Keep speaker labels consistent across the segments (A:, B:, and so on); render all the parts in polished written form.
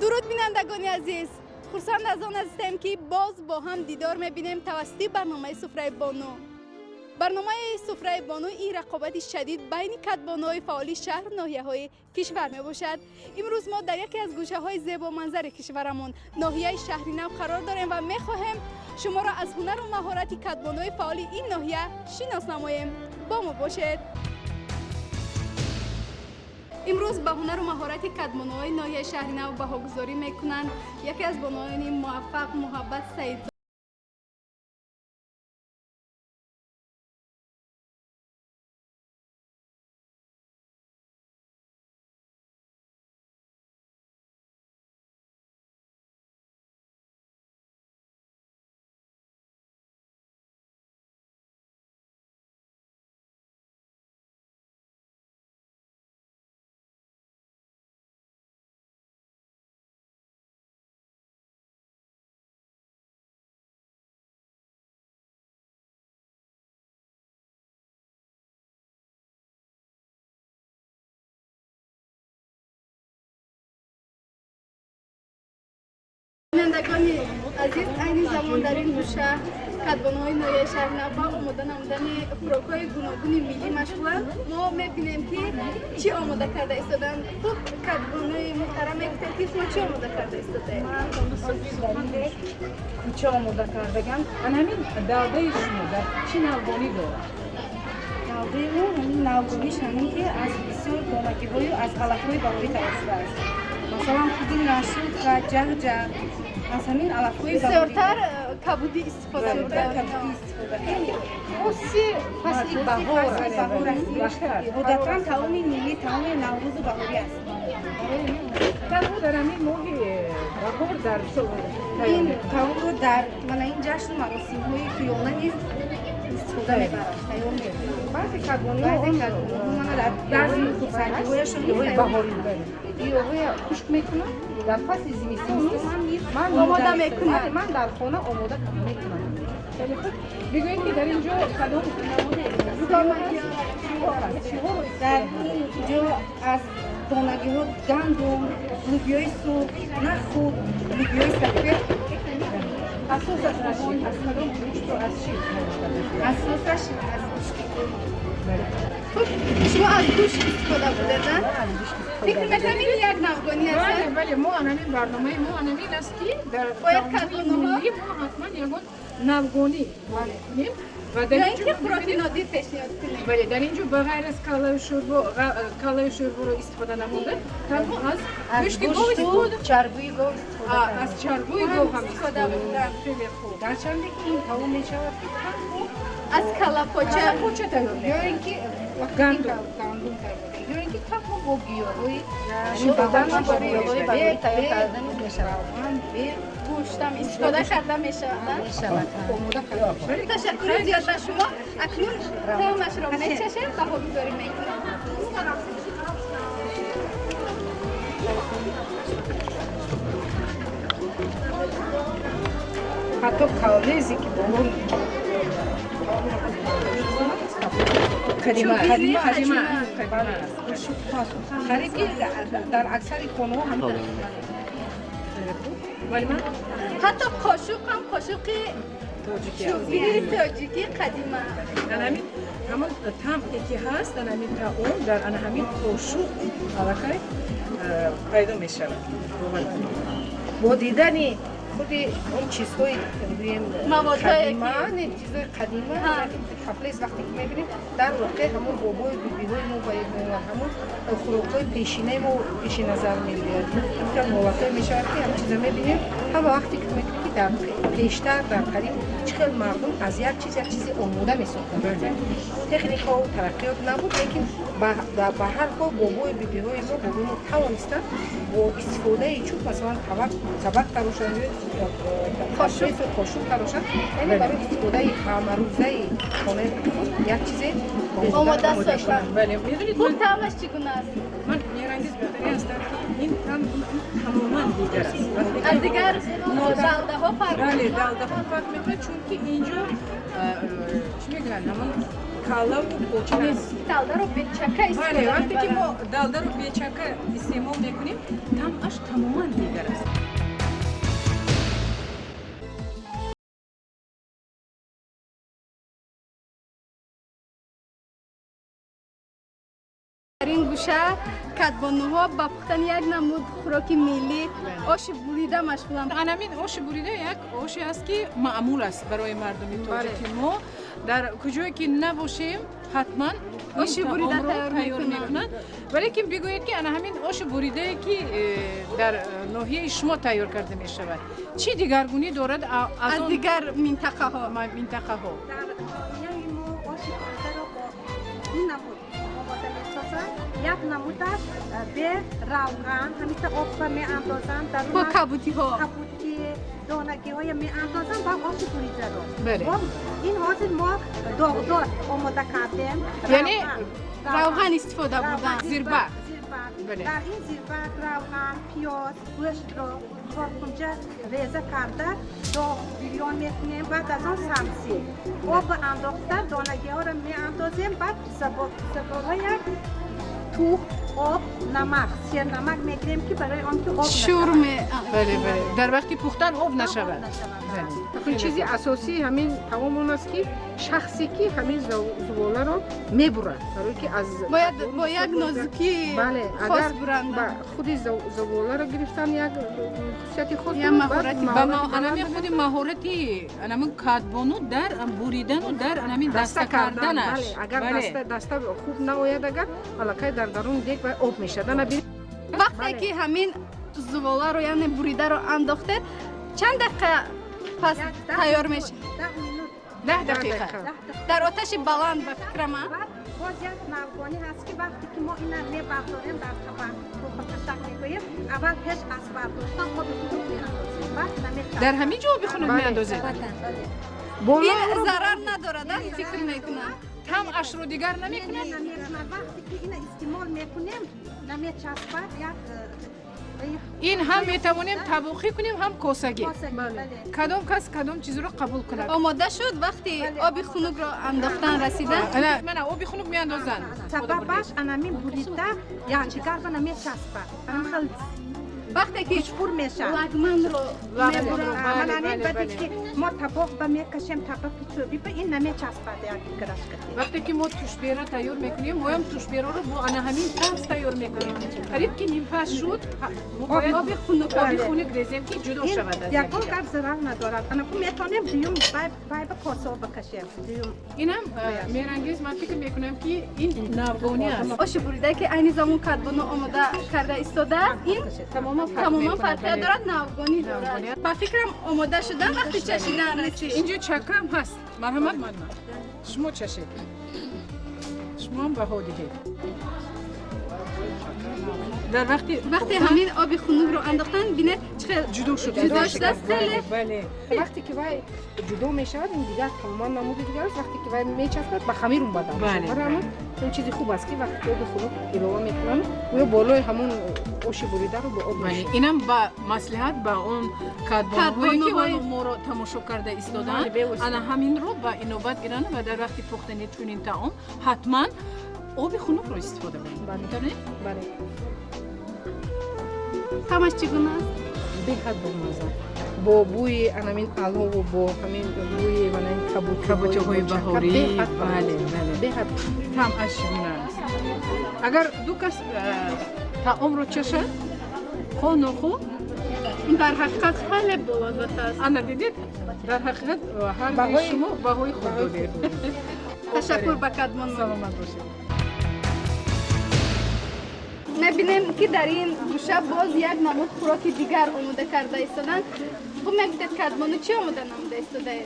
A: درود بینندگان عزیز، خرسند از آن هستم که باز با هم دیدار می‌بینیم توسط برنامه سفره بانو. برنامه سفره بانو این رقابت شدید بین کدبانوهای فعال شهر و ناحیه‌های کشور میباشد. امروز ما در یکی از گوشه‌های زیبا منظر کشورمون ناحیه شهری نو قرار داریم و می‌خواهیم شما را از هنر و مهارت کدبانوهای فعال این ناحیه شناس نماییم. با ما باشید. امروز به هنر و مهارت کدبانوهای ناحیه شهری نو بهاگذاری میکنند. یکی از بانوان موفق محبت سعید. بینندگان عزیز، این زمان در این گوشه کدبانوهای ناحیه شهر نو آماده نمودن خوراک‌های گوناگون ملی مشغولند. ما می‌بینیم که چی آماده کرده ایستادن. خب کدبانوی محترم میگفتن که شما چی آماده کرده ایستاده؟
B: چی آماده کردگم؟ همین داده شما در چی نوگانی داره؟
C: داده رو همین نوگانیش همین که از بسیار دانگی‌های و از علف‌های بهاری توسط است. مثلا خودی نشود و جهجه از همین علف‌های
A: بسیارتر کبودی استفاده کرده.
C: فصل بهار است. عادتاً تمام ملی تمام نوروز و بهاری است.
B: تنها در همین ماه بهار در
C: این تمام رو در این جشن مراسم‌های فیانه نیز استفاده می‌برند.
B: بعضی کدبانو
C: در سرگی‌هایشون
B: بهاری داریم. گیاهای خشک میکنم در فصل زمستون من
A: آماده میکنم.
B: من در خانه آماده میکنم. خیلی خوب. بگویید که در اینجا کدام
C: در اینجا از دانگی‌ها گندم، لوبیای سرخ، نخود، لوبیای سفید.
B: اساس از چی؟ از کدام گوشت و از چی؟
C: اساسش از گوشت.
A: خب شما از گوشت استفاده بوده نه؟ فکر میکنم این یک نوگانی است.
B: بله ما همین برنامه ما همین است که در
A: باید کدبانوها
B: ما حتما یگان نوگانی کنیم و در
A: اینکه خوراک نادیر پیشنهاد کنیم.
B: بله در اینجا بغیر از کالای شوربا رو استفاده نمونده تنها از گوشت گاو استفاده
C: چربی گاو
B: از چربی گاو هم
A: استفاده بوده.
B: خیلی خوب.
C: در چند که این تمام می شود
A: از کلاپاچه
B: تیار
C: یا اینکه
B: گندم
C: یا اینکه تمام با گیاه‌های
A: گیاه‌های
C: برای تیار کردن می شود.
A: گوشتم استفاده کرده می شود. تشکر زیاد به شما. اکنون تمامش را میچشیم و بهاگذاری میکنیم.
B: حتی کاویزی که بمون قدیمه خریدی در اکثر خانه‌ها هم ولی من
A: حتی قاشق هم قاشق شوفی تاجیکی قدیمه.
B: همین همون طعمی که هست در همین طعم در همین قاشق علاقه پیدا میشه.
C: با دیدن خود اون چیزهای قدیمه چیزهای قدیمه حفله‌اش وقتی که می‌بینیم در واقع همون بابای بیبی‌های ما و همون خوراک‌های پیشینه ما پیش نظر می‌آید. اینکه مواقع می‌شود که همین چیزا می‌بینیم هم وقتی که می‌بینیم که در پیشتر در قریب چقدر مردم از یک چیزی آموده می‌ساختند. تکنیک‌ها و ترقیات نبود لیکن به هر حال بابای بیبی‌های ما بابای ما توانستند با استفاده چوب مثلا طبق تراشند قاشق تراشند یعنی برای استفاده همروزه خانه یک چیزی
A: آماده ساختن.
B: بله می‌دونید
A: خب طعمش چگونه است؟
B: من میرنگیز بهتری هستم که این تماما دیگر است.
A: از دیگر دلده‌ها فرق
B: بله دلده‌ها فرق می‌کنه چون که اینجا چی میگن همون کالا و پوچ هست.
A: دلده رو به چکه
B: بله،
A: استفاده
B: وقتی که
A: می‌برن.
B: ما دلده رو به چکه استعمال میکنیم طعمش تماما دیگر است.
A: در این گوشه کدبانوها با پختن یک نمود خوراک ملی آش بریده مشغولند.
B: همین آش بریده یک آشی است که معمول است برای مردم تاجیک. ما در کجایی که نباشیم حتما
A: آش بریده تیار
B: میکنند. ولی که بگویید که همین آش بریده که در ناحیه شما تیار کرده می شود چی دیگرگونی دارد
A: از دیگر منطقه ها؟
B: منطقه ها
C: در ناحیه ما آش بریده رو با این نمود آماده می‌سازند. یک نمودش به روغن همیشه آب می اندازند در
A: با کبوتی ها
C: کبوتی دانگی های می اندازند و آش بریده رو.
B: بله.
C: این حاضر ما داغدار آماده کردیم.
B: یعنی
A: روغن استفاده بودن.
B: زیربر. بله.
C: در این زیربر روغن، پیاز، گوشت را کارکنجه ریزه کرده داغ بریان میکنیم. بعد از آن سبزی آب انداخته دانگی ها را می اندازیم. بعد سباهای توخ، آب، نمک، سیر نمک میگیریم که برای آن که آب
A: شور می
B: بله بله در وقتی پختن آب نشود.
C: این چیزی اساسی همین تمام اون است که شخصی که همین زباله رو میبره برای که از
A: باید با یک نازکی خاص برند.
C: خود زباله رو گرفتن یک خصوصیتی خود
A: یا مهارتی
B: با ما انمی خود مهارتی انمی کدبانو در بریدن و در انمی دسته کردنش.
C: اگر دسته خوب ناید اگر علاقه در درون دیگ و آب میشه.
A: وقتی که همین زباله رو یعنی بریده رو انداخته چند دقیقه پس تیار میشه؟
B: 10 دقیقه
A: در آتش بلند به فکر من.
C: باز یک نوگانی هست که وقتی که ما این رو میبرداریم در طبق رو کشک میکنیم اول پیش از برداشتن خود خود میاندازیم. بعد نمیشه
B: در همین جا بخونید میاندازید.
A: این ضرر نداره در فکر میکنم.
B: طعمش رو دیگر نمیکنه.
C: وقتی که این استعمال میکنیم نمیچسبد یک
B: این هم میتوانیم طبخی کنیم هم کاسگی. کدام کس کدام چیز رو قبول کنه.
A: آماده شد وقتی آب خنک رو انداختن رسیده.
B: من آب خنک میاندازن.
C: سببش انمی بریده یا چیکار کنه نمیچسبه. وقتی که چپور میشه
A: لگمن رو
C: بعد که ما طبق به میکشیم طبق چوبی به این نمیچسبه یک گرش کنیم.
B: وقتی که ما توشبیره تیار میکنیم ما هم توشبیره رو با همین طرز تیار میکنیم. قریب که نیم پس شد ما باید آب خنک ریزیم که جدا شود از
C: یک بار ضرر ندارد. انا میتونیم دیوم بای به کاسه بکشیم.
B: اینم میرانگیز من فکر میکنم که این ناوگانی است.
A: آش بریده که عین زمان کدبانو آماده کرده ایستاده این تماما فرق دارد ناوگانی دارد. با فکرم آماده شدن وقتی چشیدن رسید.
B: اینجا چکم هست. مرحمت شما چشید. شما هم بها دیگه. در وقتی
A: همین آب خنک رو انداختن بینه چه
B: جدا شده.
A: جدا شده خیلی.
C: بله. وقتی که وای جدا میشه این دیگه تماما نمود دیگه است. وقتی که وای میچسبه به خمیر اون بدن.
B: بله.
C: اون چیزی خوب است که وقتی آب خنک اضافه میکنن و بالای همون آش بریده رو به آب میشه.
B: اینم با مصلحت با اون کدبانویی که ما رو تماشا کرده ایستادن انا همین رو با اینوبت گیرن و در وقتی پختن چنین طعام حتما آب خنک رو استفاده کنید.
C: بله.
A: همش چگونه است؟
C: بهت بامزه. با بوی همین آلو و با همین بوی من کبوتری های
B: بهاری. بله.
C: بهت
B: طعمش چگونه است؟ اگر دو کس طعام رو چشن خو
A: این در حقیقت خیلی بلازت است.
B: انا دیدید در حقیقت هر شما بهای خود دارید.
A: تشکر به کدبانو.
B: سلامت باشید.
A: می‌بینیم که در این گوشه باز یک نمود خوراک دیگر آماده کرده ایستادن. خب میگویید کدبانو چی آماده نموده ایستاده؟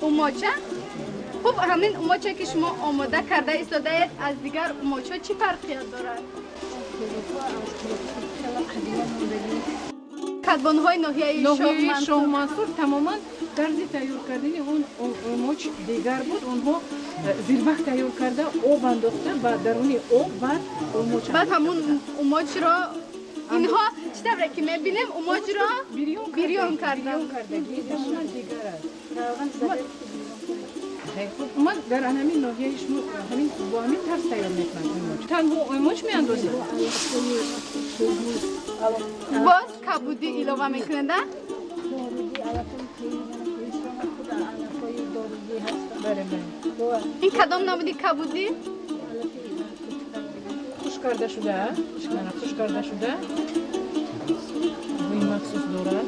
A: اوماچه؟ خب همین اوماچه که شما آماده کرده ایستاده از دیگر اوماچه چی فرقیت دارد؟ کدبانوهای ناحیه
B: شاه منصور تماما طرز تیار کردن اون اوماچ دیگر بود. اونها زیربخت تیار کرده آب انداخته و درون آب بعد اوماچ
A: بعد همون اوماچ را اینها چی طوره که میبینیم اوماچ را بیریون کرده.
B: من در همین ناحیه شما همین با همین طرز تیار میکنم ایموچ تنها ایموچ میاندازید
A: باز کبودی علاوه میکنید این کدام نبودی کبودی
B: خوش کرده شده خوش کرده شده بوی مخصوص دارد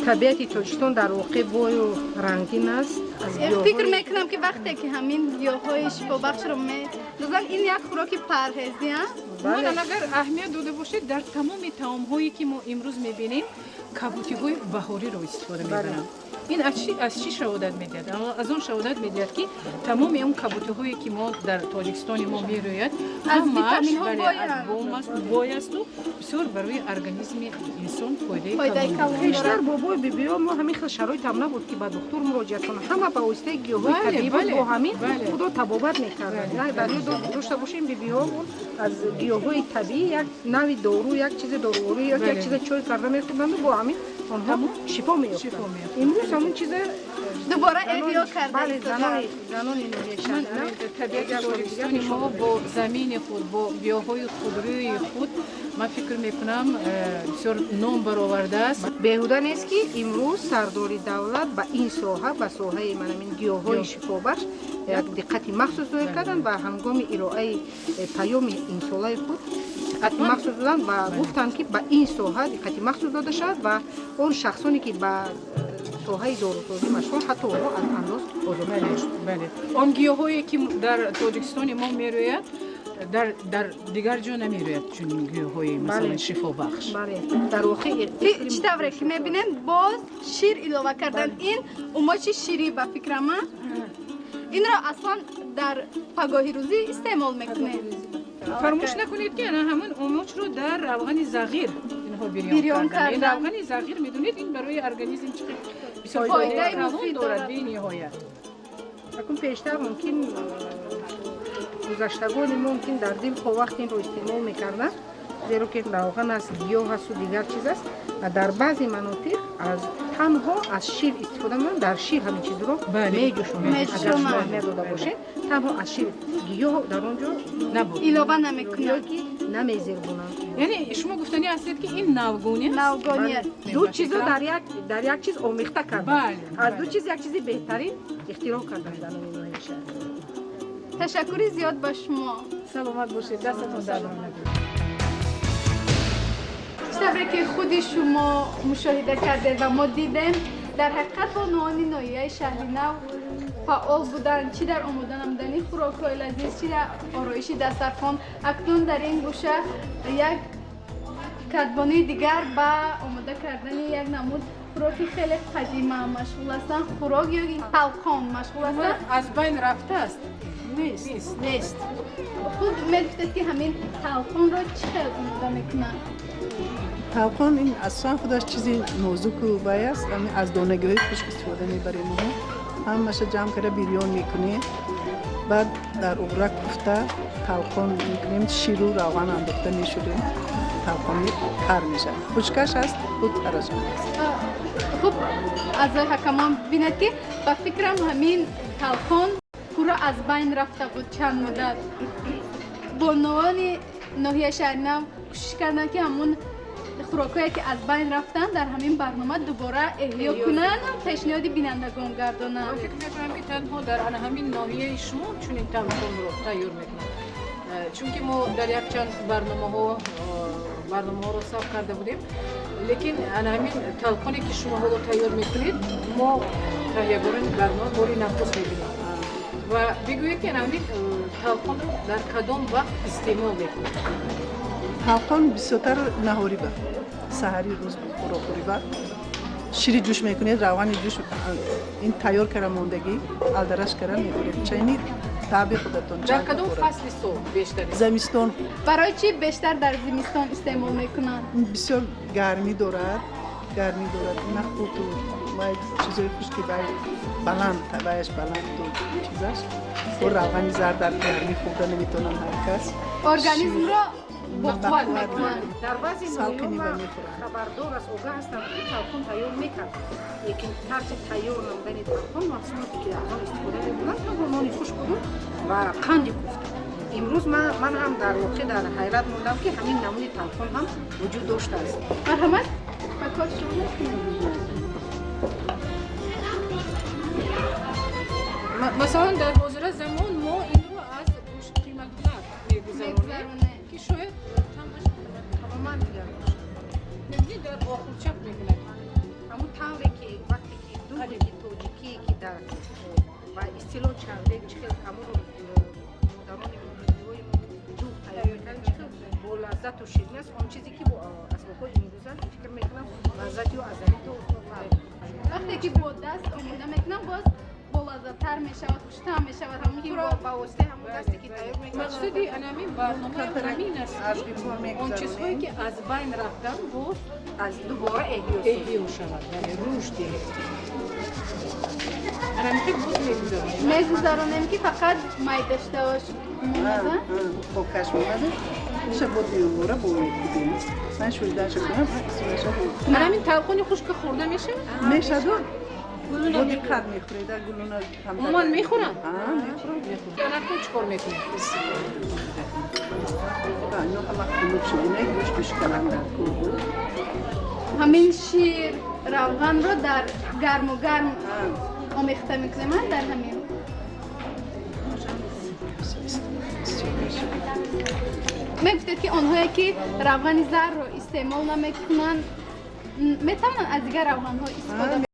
C: طبیعت تاجیکستان در واقع بوی و رنگین است از
A: فکر میکنم که وقتی که همین گیاهای شفابخش رو می‌دوزن این یک خوراک پرهیزی است
B: من اگر اهمیت داده باشید در تمام طعام‌هایی که ما امروز می‌بینیم کبوتی‌های بهاری رو استفاده می‌برن این از چی شهادت می‌دهد از اون شهادت می‌دهد که تمام اون کبوتی‌هایی که ما در تاجیکستان ما می‌روید
A: از ویتامین‌ها
B: بوی است و بسیار برای ارگانیسم انسان
A: فایده کلان
C: بیشتر بابای بیبی‌ها ما همین خیلی شرایط هم نبود که به دکتر مراجعه کنه همه به واسطه گیاهای طبیعی با همین خدا تبابت می‌کردن نه در داشته باشیم بیبی‌ها از گیاهای طبیعی یک نوع دارو یک چیز دارویی یا یک چیز چای کرده می‌خوردن و با همین آنها شفا می‌یافتند امروز همون چیز
A: دوباره احیا کرده
C: بله زنان
B: من طبیعت تاجیکستان ما با زمین خود با گیاهای خودروی خود من فکر میکنم بسیار نام برآورده است
C: بیهوده نیست که امروز سرداری دولت به این ساحه به ساحه من این گیاهای شفابخش یک دقت مخصوص ظاهر کردن و هنگام ارائه پیام این ساله خود دقت مخصوص دادن و گفتن که به این ساحه دقت مخصوص داده شد و اون شخصانی که به ساحه داروسازی مشغول حتی اونها از انداز آزاد نشد.
B: بله آن گیاهایی که در تاجیکستان ما میروید در دیگر جا نمیروید چون گیاهای مثلا شفا بخش
C: بله در واقع
A: چی طوره که میبینین باز شیر علاوه کردن این اوماچ شیری به فکر من این را اصلا در پگاهی روزی استعمال میکنید
B: فراموش نکنید که همون اوماچ رو در روغن زغیر اینها بیریان کردن این روغن زغیر میدونید این برای ارگانیسم چقدر بسیار فایده مفید دارد به نهایت
C: اکنون پیشتر ممکن گذشتگان ممکن در دل خو وقت این رو استعمال میکردن زیرا که روغن است گیاه هست و دیگر چیز است و در بعضی مناطق از تنها از شیر استفاده می‌کنن در شیر همین چیز رو میجوشونن اگر شما نداده باشین تنها از شیر گیاه در اونجا
B: نبود
A: علاوه نمیکنن
C: که نمیزرگونن
B: یعنی شما گفتنی هستید که این نوگونی
A: است
C: دو چیز رو در یک چیز آمیخته کردن از دو چیز یک چیزی بهترین اختراع کردن در نوین شهر
A: تشکر زیاد با شما
B: سلامت باشید دستتون درد نکنه
A: طوری که خود شما مشاهده کرده و ما دیدیم در حقیقت بانوان ناحیه شهر نو فعال بودن چی در آماده نمودن خوراک‌های لذیذ چی در آرایش دسترخوان اکنون در این گوشه یک کدبانوی دیگر به آماده کردن یک نمود خوراکی خیلی قدیمه مشغول هستن خوراک یا تلخان مشغول هستن
B: از بین رفته است
A: نیست خود میگفتید که همین تلخان را چی خیلی آماده میکنن
D: تلخان این اصلا خودش چیزی نازک و بای است از دانگی های خشک استفاده میبریم همش جمع کرده بیریان میکنیم بعد در ابرک کوفته تلخان میکنیم شیر و روغن انداخته میشوریم تلخان کار میشه خشکش است خود ترجمه است
A: خب از حکمان ببینید که با فکرم همین تلخان پورا از بین رفته بود چند مدت بانوان ناحیه شهر نو کوشش کردن که همون خوراکایی که از بین رفتن در همین برنامه دوباره احیا کنن پیشنهاد بینندگان گردانن.
B: من فکر می‌کنم که تنها در همین ناحیه شما چون این تلخان رو تیار می‌کنن چون که ما در یک چند برنامه ها رو ثبت کرده بودیم لیکن همین تلخانی که شما رو تیار می‌کنید ما تهیه برنامه باری نخست می‌بینیم و بگویید که همین تلخان رو در کدام وقت استعمال می‌کنید
D: تلخان بسیارتر نهاری با سحری روز خوری با شیری جوش میکنید روغن جوش این تیار کرده موندگی الدرش کرده میکنید چینی تابع خودتون
B: در کدام فصل سال بیشتر
D: زمستان
A: برای چی بیشتر در زمستان استعمال میکنن
D: بسیار گرمی دارد نه خوب و چیزای خشکی بلند طبعش بلند و چیزاش و روغن زرد در گرمی خوب نمیتونن هر کس
A: ارگانیسم را با قوت میکنن.
C: در بعضی
D: سالکنی
C: نوعیون
D: و میخورن.
C: خبردار از اوگه هستم که تلخون تیار میکرد لیکن طرز تیار نمودن تلخون محصولاتی که در آن استفاده میکنند همون نان خوش بود و قند کوفته. امروز من هم در واقع در حیرت موندم که همین نمونه تلخون هم وجود داشته است.
A: مرحمت بکار شما
B: مثلا در حاضر زمان ما این رو از گوشت قیمت‌تر میگذرونیم که شاید تمامش
C: تماما دیگر باشه.
B: نمیدونی در آخر چپ میگنه
C: همون طوری که وقتی که دوغی که توجیکی که در و اصطلاح چرده چخیل همون رو درمان ویدیوی دوغ تیار میکنن چخیل با لذت و شیرین است. اون چیزی که با اسباب‌های امروزن فکر میکنم لذتی و ازلی تو فرق میکنه.
A: وقتی که با دست آماده میکنم باز با لذت‌تر میشود، خوش‌تر میشود. همون
C: که
A: که
C: با واسطه همون دستی که تیار میکنن
B: مقصدی انمی برنامه همین است اون چیزهایی که از بین رفتن بود
C: از دوباره احیا
B: شود رشد گرفت انمی که بود میگذاریم
A: میگذارونیم که فقط مای داشته باشه.
D: با کش میمده میشه با دیواره با میکنیم. من شویدن شکنم
B: من همین تلخونی خوش که خورده میشه؟
D: میشه دو با دقت میخورید گلونا هم
B: مامان میخورن؟
D: میخورم
B: یعنی چیکار میکنی؟
D: اینو همه خلوب شدینه گوش کنم در کل
A: همین شیر روغن رو در گرم و گرم آمیخته میکنیم در همین میگفتید که آنهایی که روغن زر رو استعمال نمیکنن میتونن از دیگر روغن ها استفاده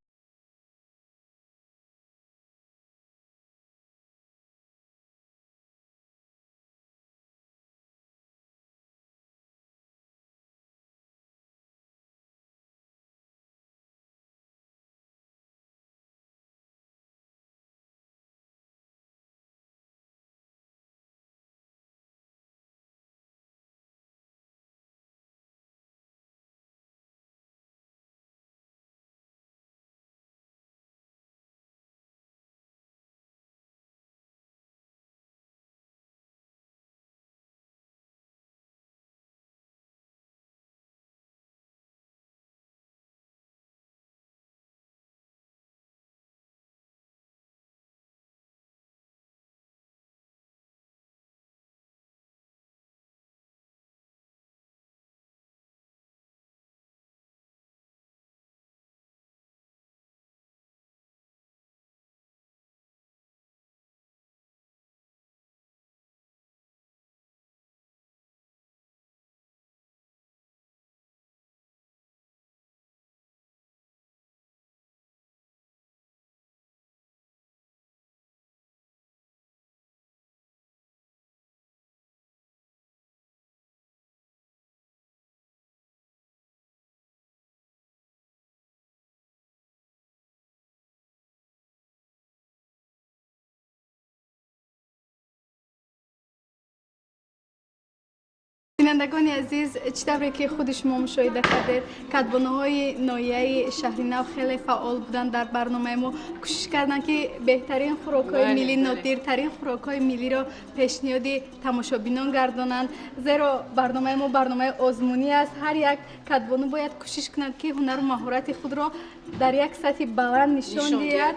A: بینندگان عزیز، چطوری که خود شما مشاهده کردید کدبانه‌های ناحیه شهر نو خیلی فعال بودن در برنامه ما. کوشش کردن که بهترین خوراک‌های ملی، نادرترین خوراک‌های ملی را پیشنهاد تماشابینان گردانند. زیرا برنامه ما برنامه آزمونی است. هر یک کدبانو باید کوشش کند که هنر و مهارت خود را در یک سطح بلند نشان دهد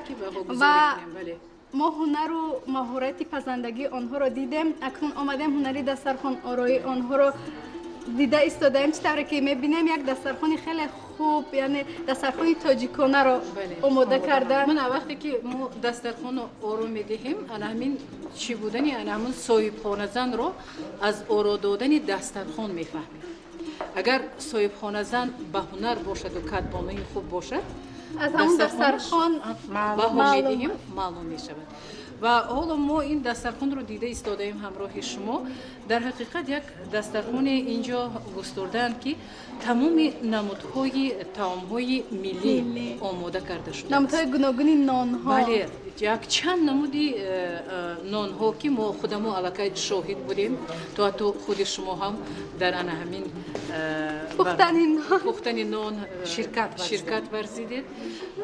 A: و ما هنر و مهارت پسندگی آنها را دیدیم. اکنون آمدیم هنری دسترخوان آرای آنها را دیده ایستادیم. چطوری که میبینیم یک دسترخوان خیلی خوب، یعنی دسترخوان تاجیکانه را آماده کردن.
B: من وقتی که ما دسترخوان آرو میدهیم همین چی بودن، یعنی همون صاحبخانه زن رو از آرو دادن دسترخوان میفهمیم. اگر صاحبخانه زن به هنر باشد و کدبانه خوب باشد
A: از همون دسترخوان
B: معلوم می شود. و حالا ما این دسترخوان رو دیده ایستادیم همراه شما. در حقیقت یک دسترخوان اینجا گستردن که تمام نمودهای طعام‌های ملی آماده کرده شده.
A: نمودهای گوناگون نان‌ها.
B: بله، یک چند نمودی نان‌ها که ما خودمون علاقه شاهد بودیم. تو حتی خود شما هم در همین پختن نان شرکت ورزیدید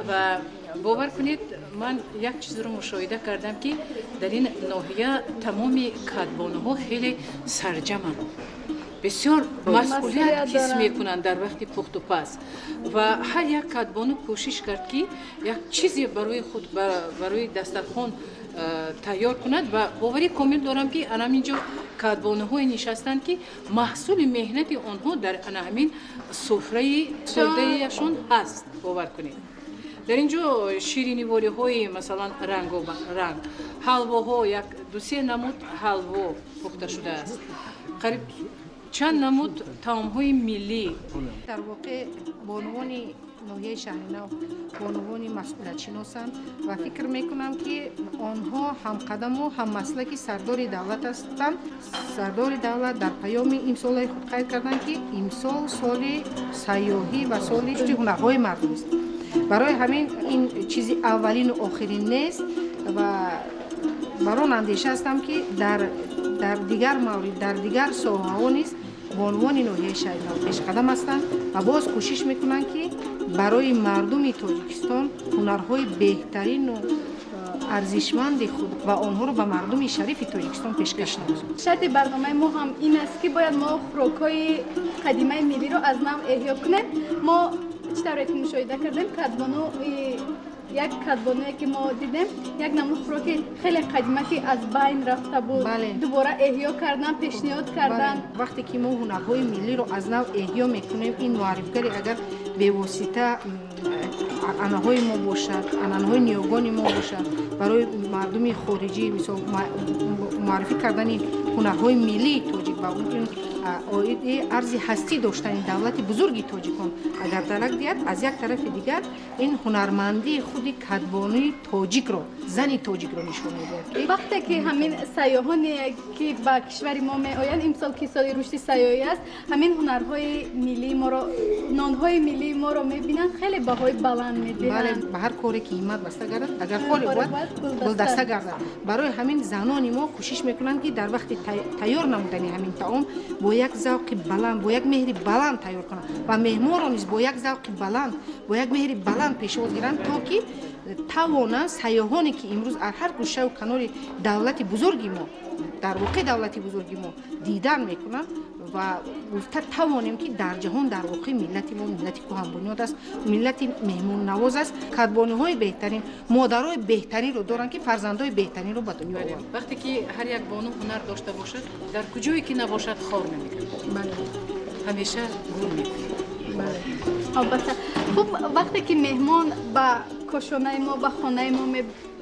B: و باور کنید من یک چیز رو مشاهده کردم که در این ناحیه تمام کدبانه‌ها خیلی سرجمند بسیار مسئولیت حس
A: دارن.
B: میکنند در وقت پخت و پز و هر یک کدبانو کوشش کرد که یک چیزی برای خود برای دسترخوان تیار کند و باوری کامل دارم که انا اینجا کدبانوهای نشستند که محصول مهنت آنها در همین سفره ساده‌ایشان هست. باور کنید در اینجا شیرینی واری های مثلا رنگ حلواها یک دو سه نمود حلوا پخته شده است، قریب چند نمود طعم‌های ملی.
C: در واقع بانوان ناحیه شهرنو بانوان مسئولیت‌شناسند و فکر میکنم که آنها هم قدم و هم مسلک سردار دولت هستند. سردار دولت در پیام امسال خود قید کردند که امسال سال سیاحی و سال رشد هنرهای مردم است. برای همین این چیزی اولین و آخرین نیست و برای اندیشه هستم که در دیگر مورد در دیگر ساحه‌ها نیز بانوان ناحیه شهرنو پیش قدم هستند و باز کوشش میکنند که برای مردم تاجیکستان هنرهای بهترین و ارزشمند خود و آنها رو به مردم شریف تاجیکستان پیشکش نمایند.
A: شرط برنامه ما هم این است که باید ما خوراک‌های قدیمی ملی رو از نو احیا کنیم. ما چطوری که مشاهده کردیم کدبانو یک کدبانویی که ما دیدیم یک نمونه خوراک خیلی قدیمی که از بین رفته بود.
C: بله.
A: دوباره احیا کردن پیشنهاد کردن.
C: وقتی که ما هنرهای ملی رو از نو احیا میکنیم این معرفی‌گری اگر به واسطه اناهای ما باشد اناهای نیوگان ما باشد برای مردم خارجی مثلا معرفی کردن این هنرهای ملی تاجیک و اون ارزی هستی داشتن دولت بزرگی تاجیکان اگر درک دیاد از یک طرف دیگر این هنرمندی خود کدبانوی تاجیک رو زنی تاجیک رو نشون میده.
A: وقتی که همین سیاحانی که به کشور ما میآیند امسال که سال رشد سیاحی است همین هنرهای ملی ما رو نانهای ملی ما رو میبینن خیلی بهای بلند میدهند.
C: بله به هر کاری که همت بسته گردد اگر خالی بود گلدسته گردد. برای همین زنان ما کوشش میکنند که در وقت تیار نمودن همین طعام با یک ذوق بلند با یک مهر بلند تیار کنند و مهمان را نیز با یک ذوق بلند با یک مهر بلند پیشواز گیرند تا که توانند سیاحانی که امروز از هر گوشه و کنار دولت بزرگی ما در واقع دولت بزرگی ما دیدن میکنن و گفته توانیم که در جهان در واقع ملت ما ملت کهن بنیاد است، ملت مهمون نواز است. کدبانوهای بهترین مادرای بهترین رو دارن که فرزندای بهترین رو به دنیا آوردن.
B: وقتی که هر یک بانو هنر داشته باشد در کجایی که نباشد خار نمیکنه.
C: بله.
B: همیشه گل میکنه.
C: بله.
A: البته خب وقتی که مهمان به کاشانه ما به خانه ما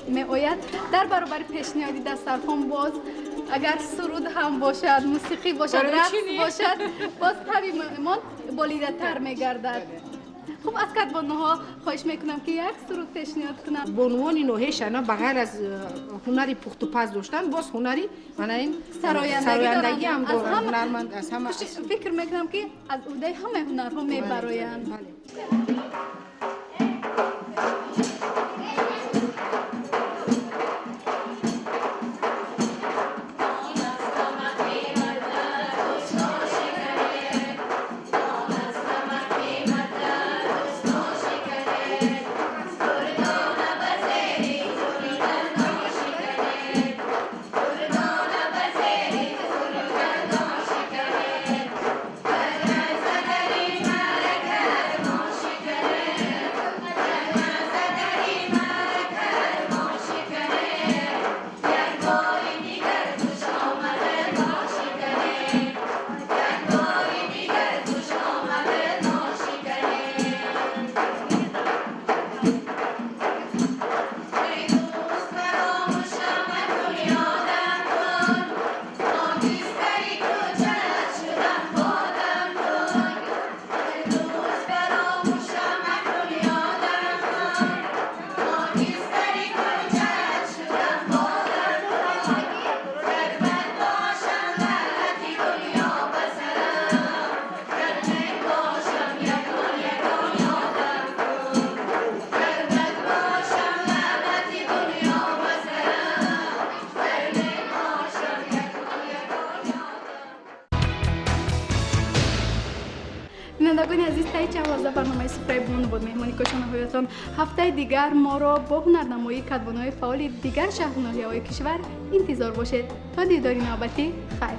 A: می آید در برابر پیشنهادی دسترخوان باز اگر سرود هم باشد موسیقی باشد رقص باشد باز طبیعی مهمان بالیده تر میگردد. خب از کدبانوها خواهش میکنم که یک سرود پیشنهاد کنم.
C: بانوان ناحیه شهرنو بغیر از هنری پخت و پز داشتن باز هنری من این سرایندگی هم دارن. هنرمند از همه
A: فکر میکنم که از عهده همه هنرها میبرایند.
C: بله.
A: بینندگان عزیز تای 14 برنامه سفره بانو بود مهمانی کاشانه‌هایتان هفته دیگر ما را با هنرنمایی کدبانوهای فعال دیگر شهر و ناحیه‌های کشور انتظار باشید تا دیداری نوبتی خیر.